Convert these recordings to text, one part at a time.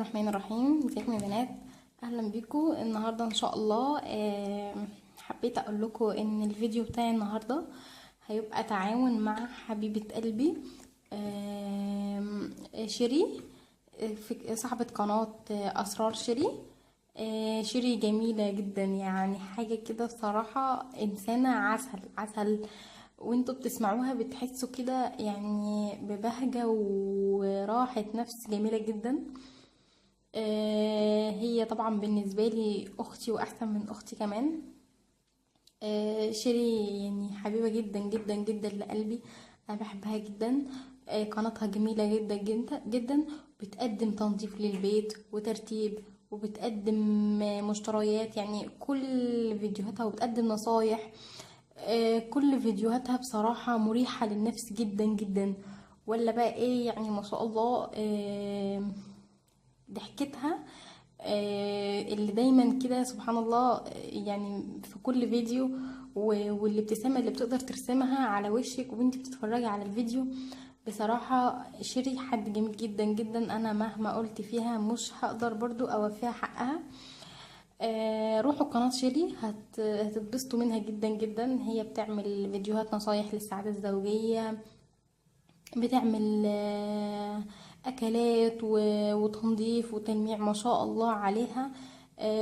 الرحمن الرحيم. ازيكم يا بنات؟ اهلا بيكم النهارده ان شاء الله. حبيت اقول لكم ان الفيديو بتاعي النهارده هيبقى تعاون مع حبيبه قلبي شيري، صاحبه قناه اسرار شيري. شيري جميله جدا، يعني حاجه كده بصراحه، انسانه عسل عسل. وانتوا بتسمعوها بتحسوا كده يعني ببهجة وراحة نفس جميلة جدا. هي طبعا بالنسبة لي أختي وأحسن من أختي كمان. شيري يعني حبيبة جدا جدا جدا لقلبي، أنا بحبها جدا. قناتها جميلة جدا جدا جدا، بتقدم تنظيف للبيت وترتيب، وبتقدم مشتريات، يعني كل فيديوهاتها، وبتقدم نصايح. كل فيديوهاتها بصراحة مريحة للنفس جدا جدا. ولا بقى ايه يعني، ما شاء الله. ضحكتها اللي دايما كده سبحان الله، يعني في كل فيديو، والابتسامة اللي بتقدر ترسمها على وشك وانت بتتفرجي على الفيديو. بصراحة شيري حد جميل جدا جدا، انا مهما قلت فيها مش هقدر برضو اوفيها حقها. روحوا قناة شيري، هتتبسطوا منها جدا جدا. هي بتعمل فيديوهات نصايح للسعادة الزوجية، بتعمل اكلات وتنظيف وتلميع، ما شاء الله عليها.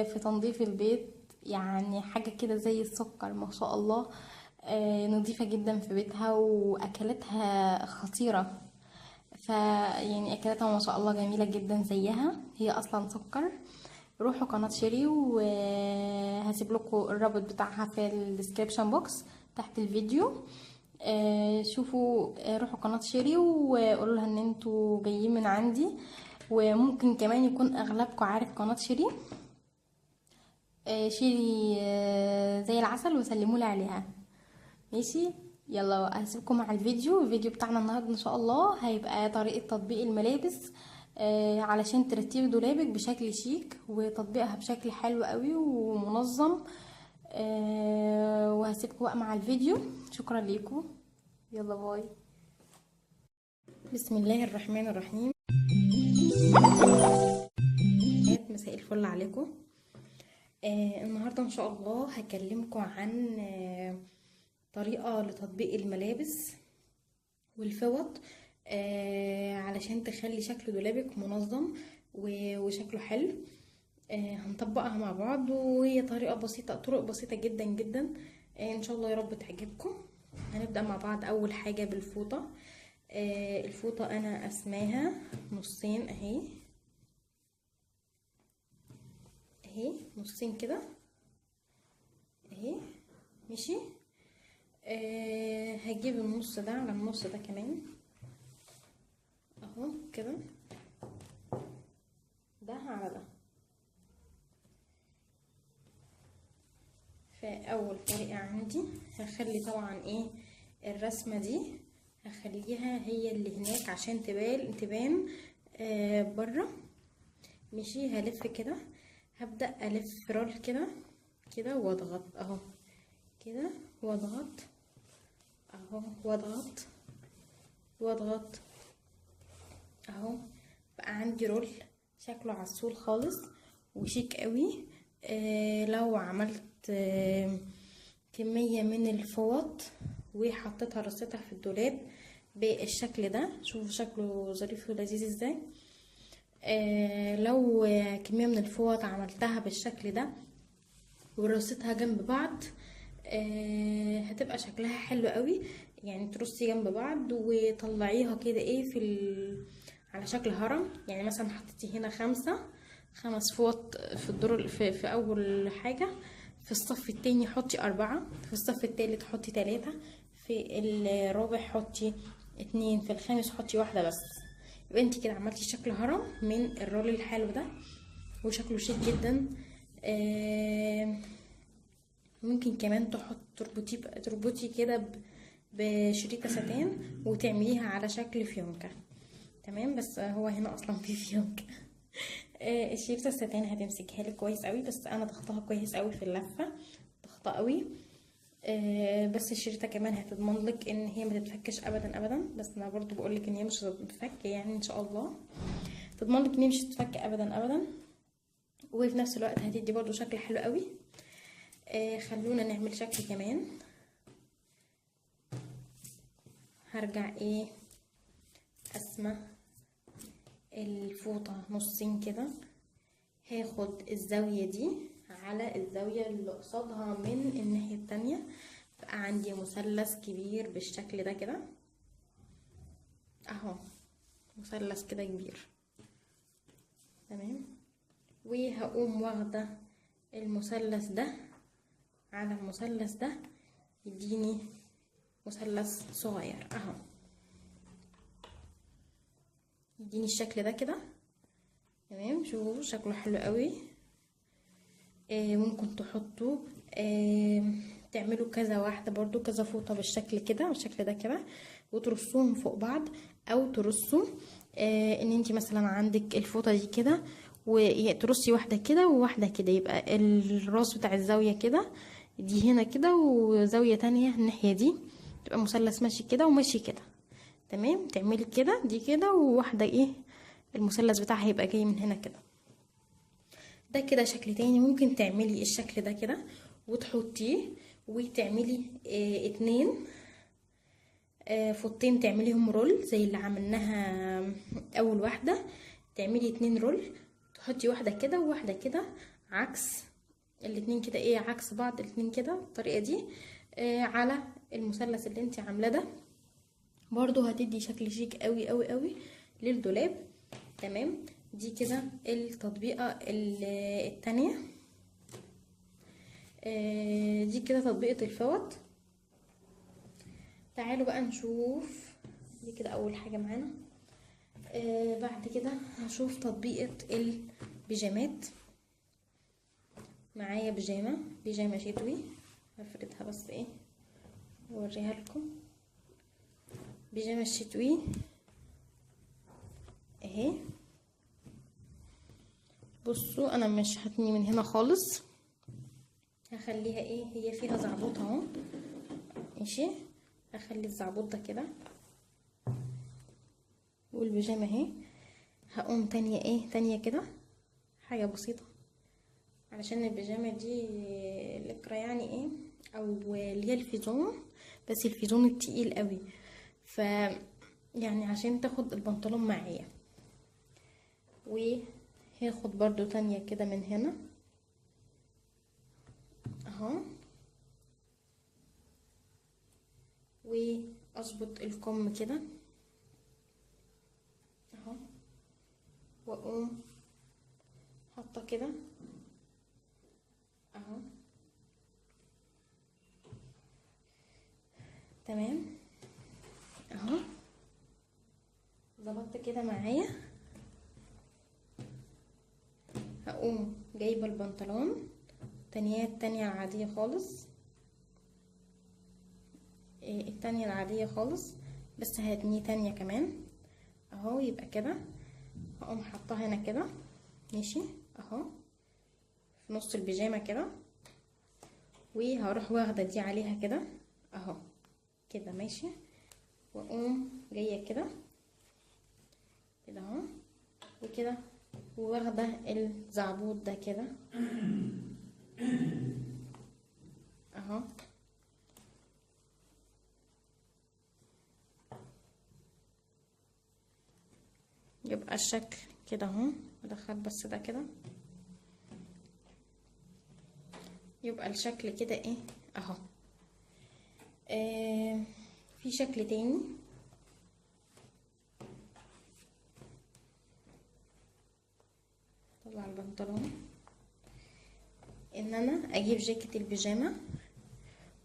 في تنظيف البيت يعني حاجة كده زي السكر، ما شاء الله. نظيفة جدا في بيتها، واكلاتها خطيرة. يعني اكلاتها ما شاء الله جميلة جدا زيها، هي اصلا سكر. روحوا قناة شيري، وهسيب لكم الرابط بتاعها في الديسكريبشن بوكس تحت الفيديو. شوفوا، روحوا قناة شيري وقولوا لها ان انتوا جايين من عندي. وممكن كمان يكون اغلبكم عارف قناة شيري. شيري زي العسل، وسلموا لي عليها. ماشي، يلا هسيبكم مع الفيديو بتاعنا النهارده ان شاء الله. هيبقى طريقة تطبيق الملابس علشان ترتبي دولابك بشكل شيك، وتطبيقها بشكل حلو قوي ومنظم. وهسيبكم بقى مع الفيديو. شكرا ليكم، يلا باي. بسم الله الرحمن الرحيم. مساء الفل عليكم. النهارده ان شاء الله هكلمكم عن طريقة لتطبيق الملابس والفوط، علشان تخلي شكل دولابك منظم وشكله حلو. هنطبقها مع بعض، وهي طريقة بسيطة، طرق بسيطة جدا جدا. ان شاء الله يا رب تعجبكم. هنبدأ مع بعض اول حاجة بالفوطة. الفوطة انا قسماها نصين اهي، اهي نصين كده اهي. ماشي. هجيب النص ده على النص ده كمان اهو كده، ده على ده. فاول طريقة عندي هخلي طبعا ايه الرسمة دي، هخليها هي اللي هناك عشان تبان بره. ماشي، هلف كده، هبدأ الف رول كده كده واضغط اهو كده، واضغط اهو، واضغط واضغط اهو. بقى عندي رول شكله عسول خالص وشيك قوي. لو عملت كمية من الفوط وحطيتها رصيتها في الدولاب بالشكل ده، شوفوا شكله ظريف ولذيذ ازاي. لو كمية من الفوط عملتها بالشكل ده ورصيتها جنب بعض، هتبقى شكلها حلو قوي. يعني ترصي جنب بعض وطلعيها كده ايه على شكل هرم. يعني مثلا حطيتي هنا خمس فوط في الدور، في اول حاجة. في الصف التاني حطي 4، في الصف التالت حطي 3، في الرابع حطي 2، في الخامس حطي 1 بس. يبقى انت كده عملتي شكل هرم من الرول الحلو ده، وشكله شيك جدا. ممكن كمان تربطي كده بشريطة ستان وتعمليها على شكل فيونكة. تمام، بس هو هنا اصلا في فيونكة. الشريطة الستان هتمسكها لك كويس قوي، بس انا ضغطها كويس قوي في اللفة، ضغطها قوي. بس الشريطة كمان هتضمن لك ان هي ما تتفكش ابدا ابدا، بس انا برضو بقول لك ان هي مش هتتفك يعني ان شاء الله. تضمن لك ان هي مش هتتفك ابدا ابدا، وفي نفس الوقت هتدي برضو شكل حلو قوي. خلونا نعمل شكل كمان. هرجع قسمة الفوطة نصين كده، هاخد الزاوية دي على الزاوية اللي قصادها من الناحية التانية، بقى عندي مثلث كبير بالشكل ده كده اهو، مثلث كده كبير تمام. وهقوم واخدة المثلث ده على المثلث ده، يديني مثلث صغير اهو، يديني الشكل ده كده تمام. شوفوا شكله حلو قوي. ممكن تحطوا تعملوا كذا واحدة برضو، كذا فوطة بالشكل كده بالشكل ده كده، وترصوهم فوق بعض، او ترصوا ان انتي مثلا عندك الفوطة دي كده وترصي واحدة كده وواحدة كده، يبقى الراس بتاع الزاوية كده دي هنا كده، وزاوية تانية الناحية دي، تبقى مثلث ماشي كده وماشي كده تمام. تعملي كده دي كده، وواحدة المثلث بتاعها هيبقى جاي من هنا كده. ده كده شكل تاني. ممكن تعملي الشكل ده كده وتحطيه، وتعملي اتنين فوطين، تعمليهم رول زي اللي عملناها اول واحدة. تعملي اتنين رول، تحطي واحدة كده وواحدة كده عكس الاتنين كده، عكس بعض الاتنين كده بالطريقة دي على المثلث اللي انت عاملاه ده، برضو هتدي شكل شيك قوي قوي قوي للدولاب تمام. دي كده التطبيقة التانية. دي كده تطبيقة الفوط. تعالوا بقى نشوف دي كده اول حاجة معانا. بعد كده هشوف تطبيقة البيجامات. معايا بيجامة شتوي، هفردها بس اوريها لكم. بيجامة الشتوي اهي. بصوا انا مش هتني من هنا خالص، هخليها هي فيها زعبوط اهو ماشي. هخلي الزعبوط ده كده، والبيجامه اهي. هقوم تانية كده حاجه بسيطه، علشان البيجامه دي لكرة يعني او اللي هي الفيزون، بس الفيزون التقيل قوي، ف يعني عشان تاخد البنطلون معايا. وهاخد برضو تانية كده من هنا اهو، واظبط الكم كده اهو، واقوم حاطه كده اهو تمام اهو. ظبطت كده معايا. هقوم جايبه البنطلون التانية العادية خالص، التانية العادية خالص، بس هتنيه تانية كمان اهو، يبقى كده. هقوم حطها هنا كده ماشي اهو في نص البيجامة كده، وهروح واخدة دي عليها كده اهو كده ماشي، واقوم جاية كده كده اهو وكده، واخدة الزعبوط ده كده اهو. يبقى الشكل كده اهو. ادخل بس ده كده، يبقى الشكل كده اهو. في شكل تاني. طبعا البنطلون، ان انا اجيب جاكيت البيجامه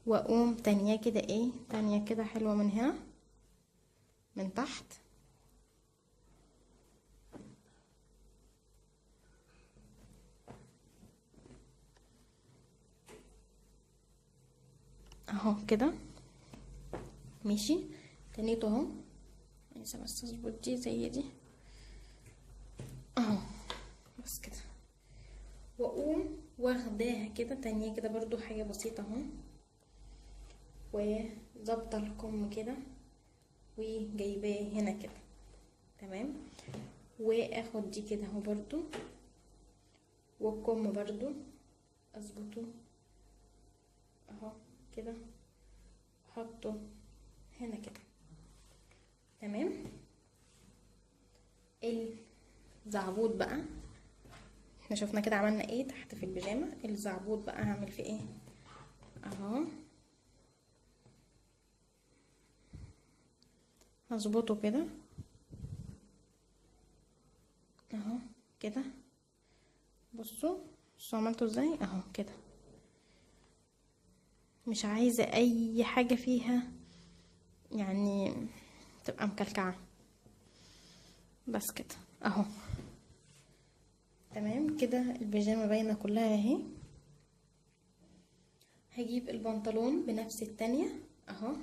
واقوم تانية كده تانية كده حلوة من هنا من تحت اهو كده ماشي. تنيته اهو، عايزه بس اظبط دي زي دي اهو بس كده، واقوم واخداها كده تانية كده برضو حاجة بسيطة اهو، وظابطة الكم كده وجايباه هنا كده تمام. واخد دي كده اهو برضو، والكم برضو اظبطه اهو كده، احطه هنا كده. تمام. الزعبوط بقى، احنا شفنا كده عملنا ايه تحت في البيجامه. الزعبوط بقى هعمل فيه ايه اهو، هظبطه كده اهو كده. بصوا عملته ازاي اهو كده. مش عايزه اي حاجه فيها يعني تبقى مكلكعه، بس كده اهو. تمام كده البيجامه باينه كلها اهي. هجيب البنطلون بنفس التانية اهو،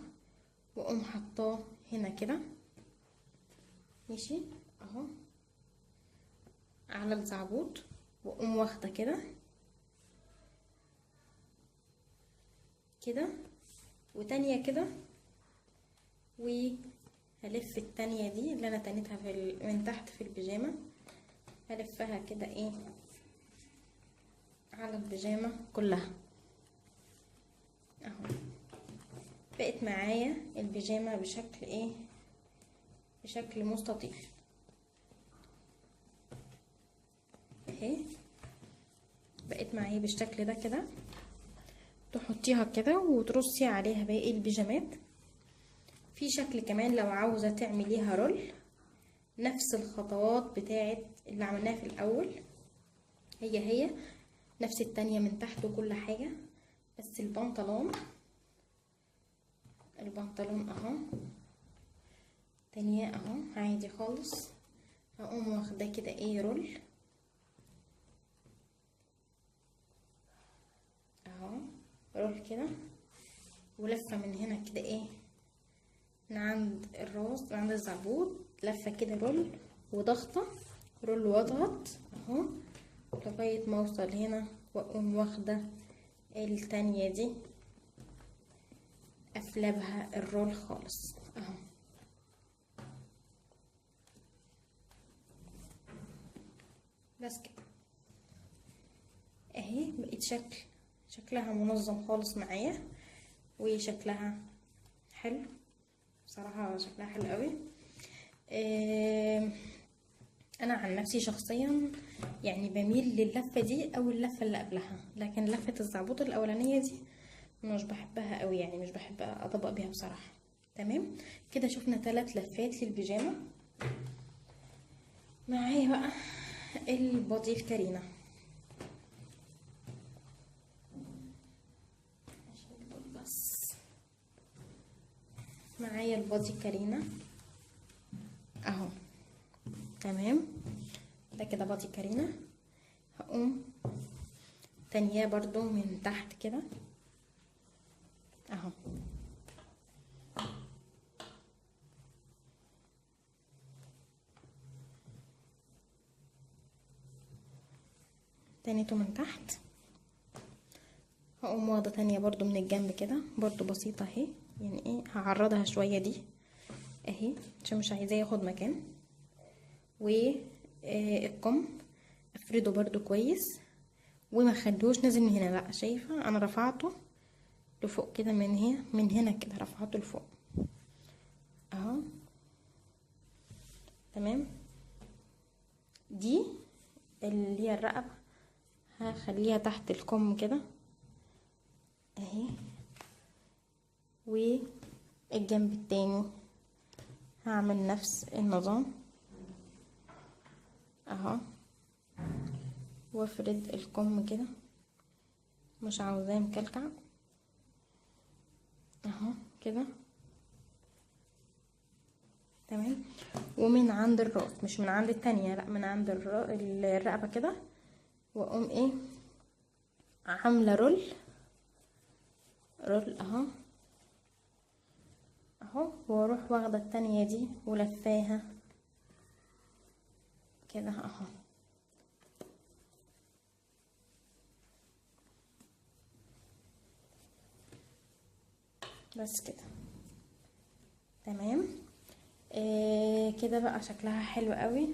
واقوم حطاه هنا كده ماشي اهو على الزعبوط، واقوم واخده كده كده وتانية كده، وهلف التانية دي اللي انا تنيتها من تحت في البيجامة، هلفها كده ايه على البيجامة كلها اهو. بقت معايا البيجامة بشكل ايه، بشكل مستطيل اهي. بقت معايا بالشكل ده كده. تحطيها كده وترصي عليها باقي البيجامات. في شكل كمان لو عاوزة تعمليها رول، نفس الخطوات بتاعت اللي عملناها في الاول، هي نفس التانية من تحت وكل حاجة، بس البنطلون اهو تانية اهو عادي خالص. هقوم واخده كده ايه رول اهو، رول كده، ولفه من هنا كده ايه من عند الراس، من عند الزعبوط، لفه كده رول وضغطه رول واضغط اهو لغايه ما اوصل هنا، واقوم واخده التانية دي قافلبها الرول خالص اهو. بس كده اهي بقيت شكلها منظم خالص معايا، وشكلها حلو بصراحة، شكلها حلو قوي. انا عن نفسي شخصيا يعني بميل لللفة دي او اللفة اللي قبلها، لكن لفة الزعبوط الاولانية دي مش بحبها قوي، يعني مش بحب اطبق بيها بصراحة. تمام كده شفنا 3 لفات للبيجامة. معايا بقى البادي الكارينا. بس معايا البادي كارينا اهو. تمام ده كده بادي كارينا. هقوم تانية برضو من تحت كده اهو، تانيته من تحت. هقوم واخده تانية برضو من الجنب كده، برضو بسيطة اهي، يعني ايه هعرضها شوية دي اهي عشان مش عايزاه ياخد مكان. والكم افرده برضو كويس، وما خلوش نازل من هنا، لا شايفة انا رفعته لفوق كده، من هنا كده رفعته لفوق اهو. تمام دي اللي هي الرقبة هخليها تحت الكم كده اهي، والجنب التاني هعمل نفس النظام اهو، وافرد الكم كده، مش عاوزاه مكلكع اهو كده. تمام ومن عند الراس، مش من عند التانية، لا من عند الرقبة كده، واقوم ايه عاملة رول اهو اهو، واروح واخدة التانية دي ولفاها كده اهو. بس كده تمام. كده بقى شكلها حلو قوي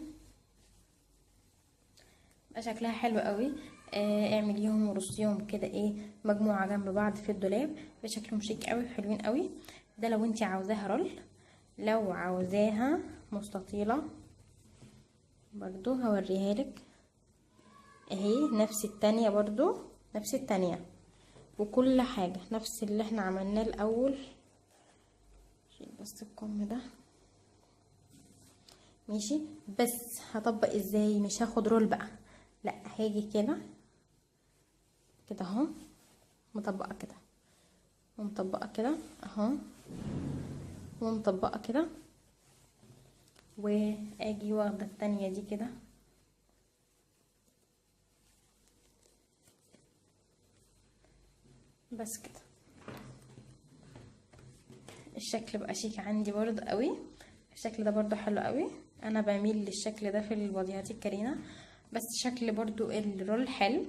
شكلها حلو قوي. اعمليهم ورصيهم كده ايه مجموعة جنب بعض في الدولاب، شكلهم شيك قوي، حلوين قوي. ده لو انتي عاوزاها رول. لو عاوزاها مستطيلة برضو هوريها لك اهي، نفس التانية برضو، نفس التانية وكل حاجة نفس اللي احنا عملناه الاول. شيل بس الكم ده ماشي. بس هطبق ازاي؟ مش هاخد رول بقى، لا هاجي كده كده اهو، مطبقه كده ومطبقه كده اهو، ومطبقه كده، واجي واخده التانية دي كده بس كده. الشكل بقى شيك عندي برضه قوي. الشكل ده برضه حلو قوي، انا بميل للشكل ده في الباديهات الكارينا. بس شكل برضه الرول حلو.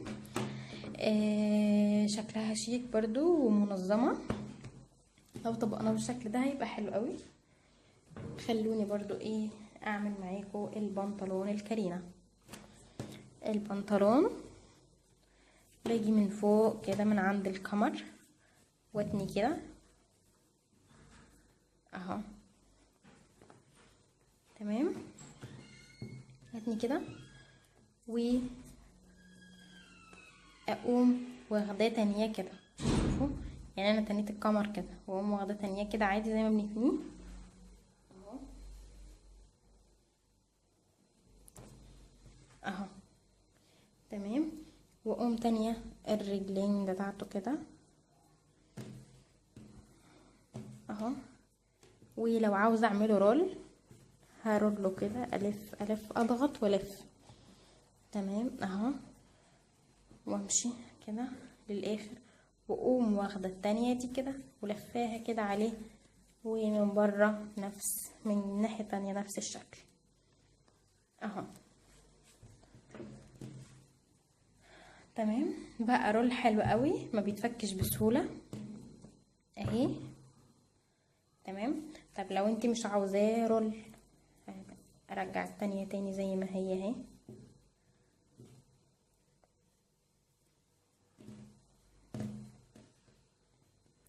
شكلها شيك برضه ومنظمه. لو طبقناه بالشكل ده هيبقى حلو قوي. خلوني برضو ايه اعمل معاكم البنطلون الكارينا. البنطلون باجي من فوق كده من عند الكمر واتني كده اهو، تمام. اتني كده واقوم واخداه تانية كده، شوفوا يعني انا تنيت الكمر كده واقوم واخداه تانية كده عادي زي ما بنتنيه اهو اهو، تمام. واقوم تانية الرجلين بتاعته كده اهو. ولو عاوزه اعمله رول هرول كده، الف الف اضغط والف، تمام اهو، وامشي كده للاخر، واقوم واخده التانية دي كده ولفاها كده عليه، ومن بره نفس من الناحيه التانية نفس الشكل اهو، تمام. بقى رول حلو قوي ما بيتفكش بسهوله اهي، تمام. طب لو انت مش عاوزاه رول ارجع التانية تاني زي ما هي اهي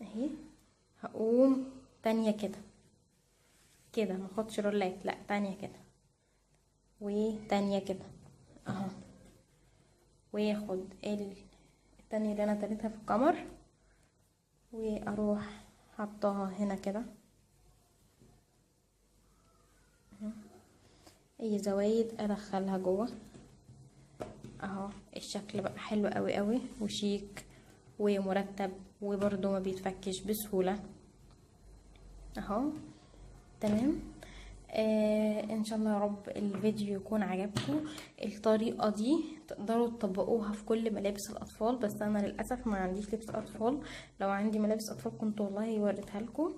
اهي. هقوم تانية كده كده، ما اخدش رولات، لا تانية كده وتانية كده اهو، واخد التانية اللي انا تنيتها في القمر واروح حطها هنا كده اي زوايد ادخلها جوه اهو. الشكل بقى حلو قوي قوي وشيك ومرتب وبرده ما بيتفكش بسهولة اهو، تمام. ان شاء الله يا رب الفيديو يكون عجبكم. الطريقة دي تقدروا تطبقوها في كل ملابس الاطفال، بس انا للاسف ما عنديش لبس اطفال. لو عندي ملابس اطفال كنت والله وريتها لكم،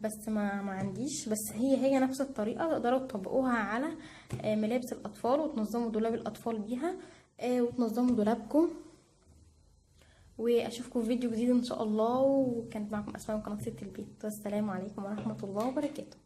بس ما عنديش. بس هي نفس الطريقة تقدروا تطبقوها على ملابس الاطفال وتنظموا دولاب الاطفال بيها، وتنظموا دولابكم. واشوفكم في فيديو جديد ان شاء الله. وكانت معكم اسماء من قناة ست البيت، والسلام عليكم ورحمة الله وبركاته.